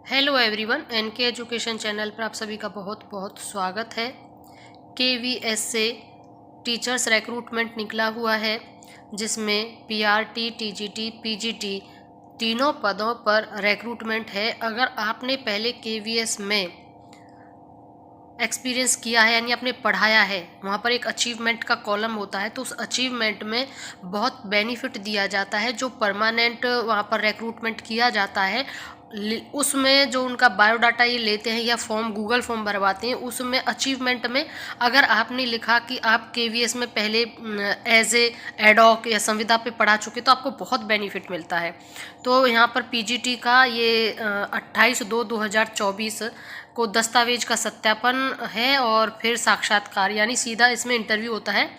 Hello everyone, NK education channel पर आप सभी का बहुत बहुत स्वागत है। केवीएस से टीचर्स रिक्रूटमेंट निकला हुआ है, जिसमें पीआरटी, टीजीटी, पीजीटी तीनों पदों पर रिक्रूटमेंट है। अगर आपने पहले केवीएस में एक्सपीरियंस किया है यानी आपने पढ़ाया है, वहाँ पर एक अचीवमेंट का कॉलम होता है, तो उस अचीवमेंट में बहुत बेनिफिट दिया जाता है। जो परमानेंट वहाँ पर रिक्रूटमेंट किया जाता है उसमें जो उनका बायोडाटा ये लेते हैं या फॉर्म गूगल फॉर्म भरवाते हैं, उसमें अचीवमेंट में अगर आपने लिखा कि आप केवीएस में पहले एज ए एडॉक या संविदा पे पढ़ा चुके तो आपको बहुत बेनिफिट मिलता है। तो यहाँ पर पीजीटी का ये 28/2/2024 को दस्तावेज का सत्यापन है और फिर साक्षात्कार यानी सीधा इसमें इंटरव्यू होता है,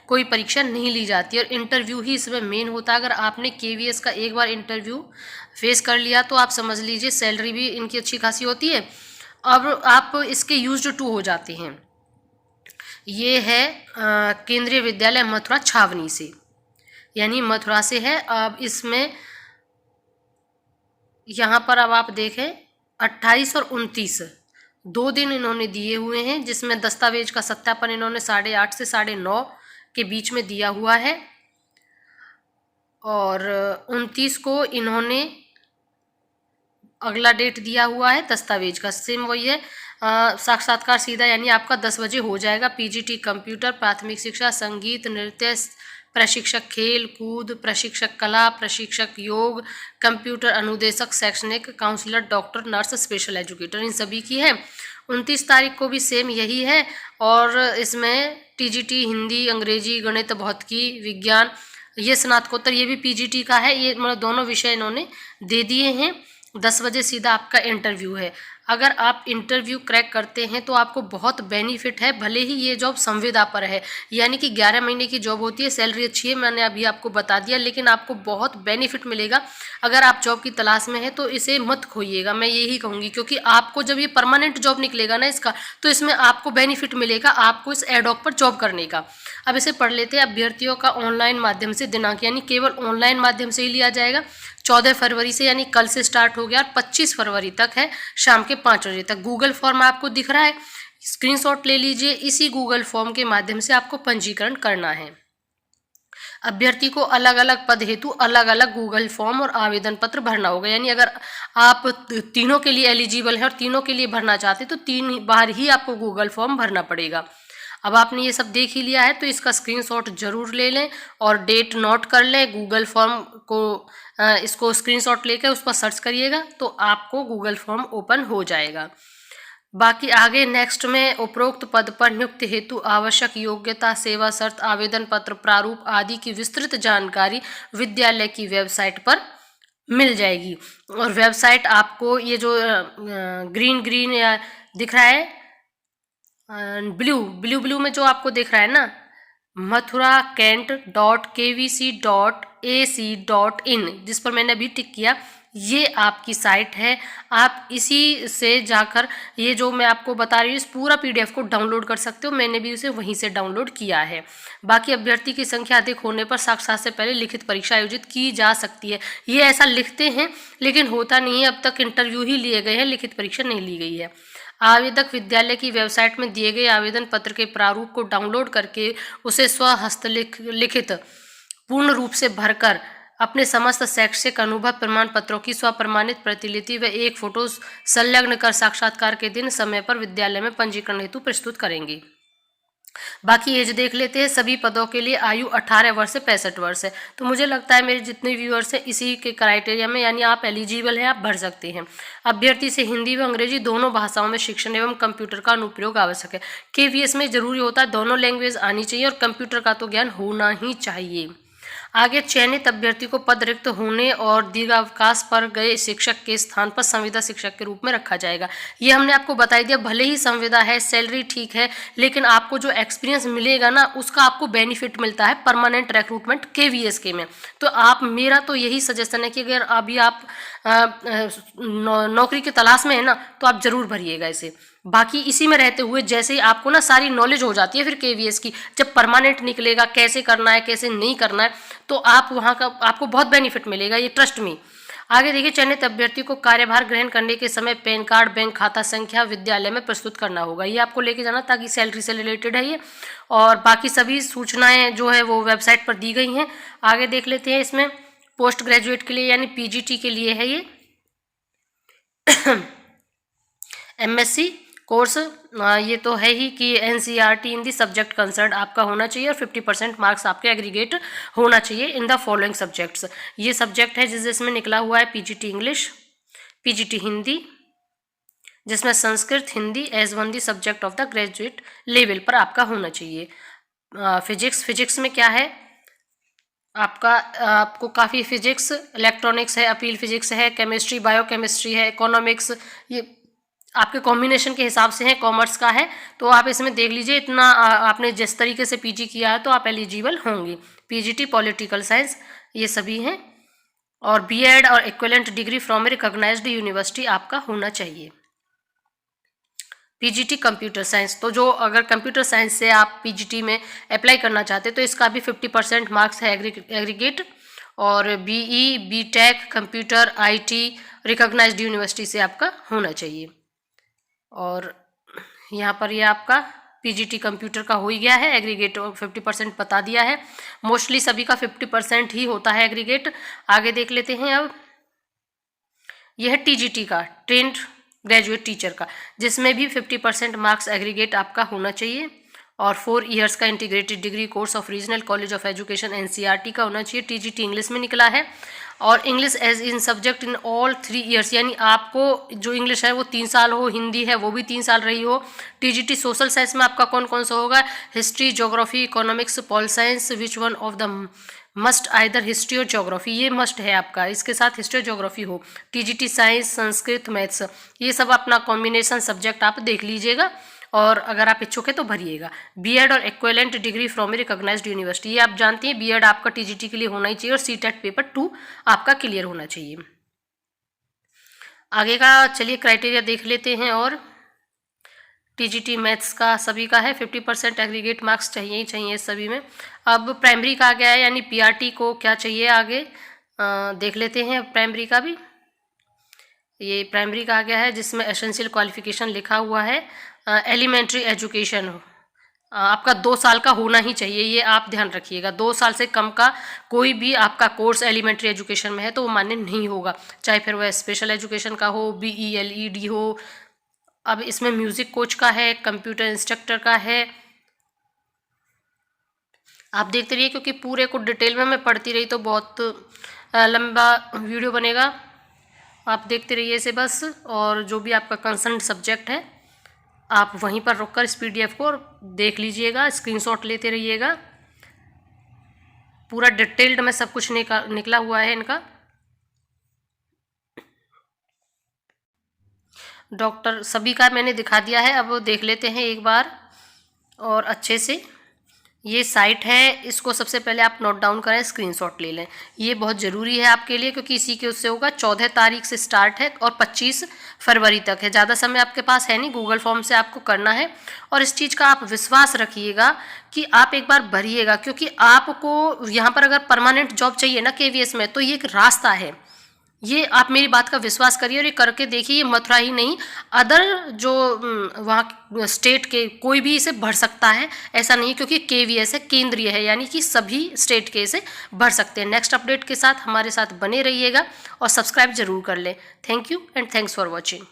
कोई परीक्षा नहीं ली जाती और इंटरव्यू ही इसमें मेन होता है। अगर आपने केवीएस का एक बार इंटरव्यू फेस कर लिया तो आप समझ लीजिए सैलरी भी इनकी अच्छी खासी होती है। अब आप इसके यूज्ड टू हो जाते हैं। ये है केंद्रीय विद्यालय मथुरा छावनी से, यानी मथुरा से है। अब इसमें यहाँ पर अब आप देखें 28 और 29 2 दिन इन्होंने दिए हुए हैं, जिसमें दस्तावेज का सत्यापन इन्होंने 8:30 से 9:30 के बीच में दिया हुआ है और 29 को इन्होंने अगला डेट दिया हुआ है। दस्तावेज का सेम वही है। साक्षात्कार सीधा यानी आपका 10 बजे हो जाएगा। पीजीटी कंप्यूटर, प्राथमिक शिक्षा, संगीत, नृत्य प्रशिक्षक, खेल कूद प्रशिक्षक, कला प्रशिक्षक, योग, कंप्यूटर अनुदेशक, शैक्षणिक counsellor, doctor, nurse, special educator, इन सभी की है। 29 तारीख को भी सेम यही है और इसमें टीजीटी हिंदी, अंग्रेजी, गणित, भौतिकी, विज्ञान, ये स्नातकोत्तर ये भी पीजीटी का है। ये मतलब दोनों विषय इन्होंने दे दिए हैं। 10 बजे सीधा आपका इंटरव्यू है। अगर आप इंटरव्यू क्रैक करते हैं तो आपको बहुत बेनिफिट है। भले ही ये जॉब संविदा पर है, यानी कि 11 महीने की जॉब होती है, सैलरी अच्छी है, मैंने अभी आपको बता दिया, लेकिन आपको बहुत बेनिफिट मिलेगा। अगर आप जॉब की तलाश में है तो इसे मत खोइएगा, मैं यही कहूँगी, क्योंकि आपको जब ये परमानेंट जॉब निकलेगा ना इसका, तो इसमें आपको बेनिफिट मिलेगा आपको इस एडॉक पर जॉब करने का। अब इसे पढ़ लेते हैं। अभ्यर्थियों का ऑनलाइन माध्यम से दिनांक, यानी केवल ऑनलाइन माध्यम से ही लिया जाएगा। 14 फरवरी से यानी कल से स्टार्ट हो गया और 25 फरवरी तक है, शाम के 5 बजे तक। गूगल फॉर्म आपको दिख रहा है, स्क्रीनशॉट ले लीजिए। इसी गूगल फॉर्म के माध्यम से आपको पंजीकरण करना है। अभ्यर्थी को अलग अलग पद हेतु अलग अलग गूगल फॉर्म और आवेदन पत्र भरना होगा। यानी अगर आप तीनों के लिए एलिजिबल है और तीनों के लिए भरना चाहते तो 3 बार ही आपको गूगल फॉर्म भरना पड़ेगा। अब आपने ये सब देख ही लिया है तो इसका स्क्रीनशॉट जरूर ले लें और डेट नोट कर लें। गूगल फॉर्म को इसको स्क्रीनशॉट लेकर उस पर सर्च करिएगा तो आपको गूगल फॉर्म ओपन हो जाएगा। बाकी आगे नेक्स्ट में उपरोक्त पद पर नियुक्ति हेतु आवश्यक योग्यता, सेवा शर्त, आवेदन पत्र प्रारूप आदि की विस्तृत जानकारी विद्यालय की वेबसाइट पर मिल जाएगी। और वेबसाइट आपको ये जो ग्रीन ग्रीन या दिख रहा है, ब्लू ब्लू ब्लू में जो आपको दिख रहा है ना, mathura-kent.kvc.ac.in, जिस पर मैंने अभी टिक किया, ये आपकी साइट है। आप इसी से जाकर ये जो मैं आपको बता रही हूँ इस पूरा पीडीएफ को डाउनलोड कर सकते हो। मैंने भी उसे वहीं से डाउनलोड किया है। बाकी अभ्यर्थी की संख्या अधिक होने पर साक्षात से पहले लिखित परीक्षा आयोजित की जा सकती है। ये ऐसा लिखते हैं लेकिन होता नहीं है। अब तक इंटरव्यू ही लिए गए हैं, लिखित परीक्षा नहीं ली गई है। आवेदक विद्यालय की वेबसाइट में दिए गए आवेदन पत्र के प्रारूप को डाउनलोड करके उसे स्वहस्तलिखित पूर्ण रूप से भरकर अपने समस्त शैक्षिक अनुभव प्रमाण पत्रों की स्वप्रमाणित प्रतिलिपि व एक फोटो संलग्न कर साक्षात्कार के दिन समय पर विद्यालय में पंजीकरण हेतु प्रस्तुत करेंगे। बाकी एज देख लेते हैं। सभी पदों के लिए आयु 18 वर्ष से 65 वर्ष है। तो मुझे लगता है मेरे जितने व्यूअर्स हैं इसी के क्राइटेरिया में, यानी आप एलिजिबल हैं, आप भर सकते हैं। अभ्यर्थी से हिंदी व अंग्रेजी दोनों भाषाओं में शिक्षण एवं कंप्यूटर का अनुप्रयोग आवश्यक है। केवीएस में जरूरी होता है दोनों लैंग्वेज आनी चाहिए और कंप्यूटर का तो ज्ञान होना ही चाहिए। आगे चयनित अभ्यर्थी को पद रिक्त होने और दीर्घावकाश पर गए शिक्षक के स्थान पर संविदा शिक्षक के रूप में रखा जाएगा। ये हमने आपको बता दिया। भले ही संविदा है, सैलरी ठीक है, लेकिन आपको जो एक्सपीरियंस मिलेगा ना उसका आपको बेनिफिट मिलता है परमानेंट रिक्रूटमेंट केवीएस के में। तो आप, मेरा तो यही सजेशन है कि अगर अभी आप नौकरी की तलाश में है ना तो आप जरूर भरिएगा इसे। बाकी इसी में रहते हुए जैसे ही आपको ना सारी नॉलेज हो जाती है फिर केवीएस की, जब परमानेंट निकलेगा कैसे करना है कैसे नहीं करना है, तो आप वहाँ का आपको बहुत बेनिफिट मिलेगा, ये ट्रस्ट में। आगे देखिए, चयनित अभ्यर्थी को कार्यभार ग्रहण करने के समय पैन कार्ड, बैंक खाता संख्या विद्यालय में प्रस्तुत करना होगा। ये आपको लेके जाना, ताकि सैलरी से रिलेटेड है ये, और बाकी सभी सूचनाएं जो है वो वेबसाइट पर दी गई हैं। आगे देख लेते हैं, इसमें पोस्ट ग्रेजुएट के लिए यानी पीजीटी के लिए है ये एमएससी कोर्स। ये तो है ही कि NCERT in the subject concern आपका होना चाहिए, और 50% मार्क्स आपके एग्रीगेट होना चाहिए इन द फॉलोइंग सब्जेक्ट्स। ये सब्जेक्ट है जिसमें निकला हुआ है पीजीटी इंग्लिश, पीजीटी हिंदी, जिसमें Sanskrit Hindi as one the subject of the graduate level पर आपका होना चाहिए। फिजिक्स में क्या है आपको काफ़ी फिजिक्स, इलेक्ट्रॉनिक्स है, अपील फिजिक्स है, केमिस्ट्री, बायोकेमिस्ट्री है, इकोनॉमिक्स, ये आपके कॉम्बिनेशन के हिसाब से है, कॉमर्स का है। तो आप इसमें देख लीजिए, इतना आपने जिस तरीके से पीजी किया है तो आप एलिजिबल होंगे। पीजीटी पॉलिटिकल साइंस ये सभी हैं, और बीएड और equivalent degree from a recognised university आपका होना चाहिए। पीजीटी कंप्यूटर साइंस, तो जो अगर कंप्यूटर साइंस से आप पीजीटी में अप्लाई करना चाहते तो इसका भी 50% मार्क्स है एग्रीगेट, और BE, BTech, computer, IT recognised university से आपका होना चाहिए। और यहाँ पर ये आपका पीजीटी कंप्यूटर का हो ही गया है, एग्रीगेट 50% बता दिया है। मोस्टली सभी का 50% ही होता है एग्रीगेट। आगे देख लेते हैं अब, यह है टीजीटी का, ट्रेंड ग्रेजुएट टीचर का, जिसमें भी 50% मार्क्स एग्रीगेट आपका होना चाहिए, और 4 इयर्स का integrated degree course of regional college of education NCERT का होना चाहिए। टीजीटी इंग्लिश में निकला है, और English as in subject in all 3 years, यानी आपको जो इंग्लिश है वो 3 साल हो, हिंदी है वो भी 3 साल रही हो। टीजीटी सोशल साइंस में आपका कौन कौन सा होगा, history, geography, economics, pol science, which one of the must either history और ज्योग्राफी, ये मस्ट है आपका, इसके साथ हिस्ट्री और ज्योग्राफी हो। टीजीटी साइंस, संस्कृत, मैथ्स, ये सब अपना कॉम्बिनेशन सब्जेक्ट आप देख लीजिएगा, और अगर आप इच्छुक है तो भरिएगा। बीएड और equivalent degree from a recognised university, ये आप जानती हैं बीएड आपका टीजीटी के लिए होना ही चाहिए, और सीटेट पेपर 2 आपका क्लियर होना चाहिए। आगे का चलिए क्राइटेरिया देख लेते हैं, और टीजीटी मैथ्स का सभी का है 50% एग्रीगेट मार्क्स चाहिए ही चाहिए सभी में। अब प्राइमरी का आ गया है, यानी पीआरटी को क्या चाहिए आगे देख लेते हैं। प्राइमरी का भी, ये प्राइमरी का आ गया है, जिसमें एसेंशियल क्वालिफिकेशन लिखा हुआ है एलिमेंट्री एजुकेशन, आपका 2 साल का होना ही चाहिए, ये आप ध्यान रखिएगा। 2 साल से कम का कोई भी आपका कोर्स एलिमेंट्री एजुकेशन में है तो वो मान्य नहीं होगा, चाहे फिर वह स्पेशल एजुकेशन का हो, बीईएलईडी हो। अब इसमें म्यूजिक कोच का है, कंप्यूटर इंस्ट्रक्टर का है, आप देखते रहिए, क्योंकि पूरे को डिटेल में मैं पढ़ती रही तो बहुत लंबा वीडियो बनेगा। आप देखते रहिए इसे बस, और जो भी आपका कंसर्न सब्जेक्ट है आप वहीं पर रुककर इस पीडीएफ को देख लीजिएगा, स्क्रीनशॉट लेते रहिएगा। पूरा डिटेल्ड में सब कुछ निकला हुआ है इनका। डॉक्टर सभी का मैंने दिखा दिया है, अब देख लेते हैं एक बार और अच्छे से। ये साइट है, इसको सबसे पहले आप नोट डाउन करें, स्क्रीनशॉट ले लें, ये बहुत ज़रूरी है आपके लिए, क्योंकि इसी के उससे होगा। 14 तारीख से स्टार्ट है और 25 फरवरी तक है, ज़्यादा समय आपके पास है नहीं, गूगल फॉर्म से आपको करना है। और इस चीज़ का आप विश्वास रखिएगा कि आप एक बार भरिएगा, क्योंकि आपको यहाँ पर अगर परमानेंट जॉब चाहिए ना केवीएस में, तो ये एक रास्ता है, ये आप मेरी बात का विश्वास करिए और ये करके देखिए। ये मथुरा ही नहीं, अदर जो वहाँ स्टेट के कोई भी इसे भर सकता है, ऐसा नहीं, क्योंकि केवीएस है, केंद्रीय है, यानी कि सभी स्टेट के इसे भर सकते हैं। नेक्स्ट अपडेट के साथ हमारे साथ बने रहिएगा और सब्सक्राइब जरूर कर लें। Thank you and thanks for watching.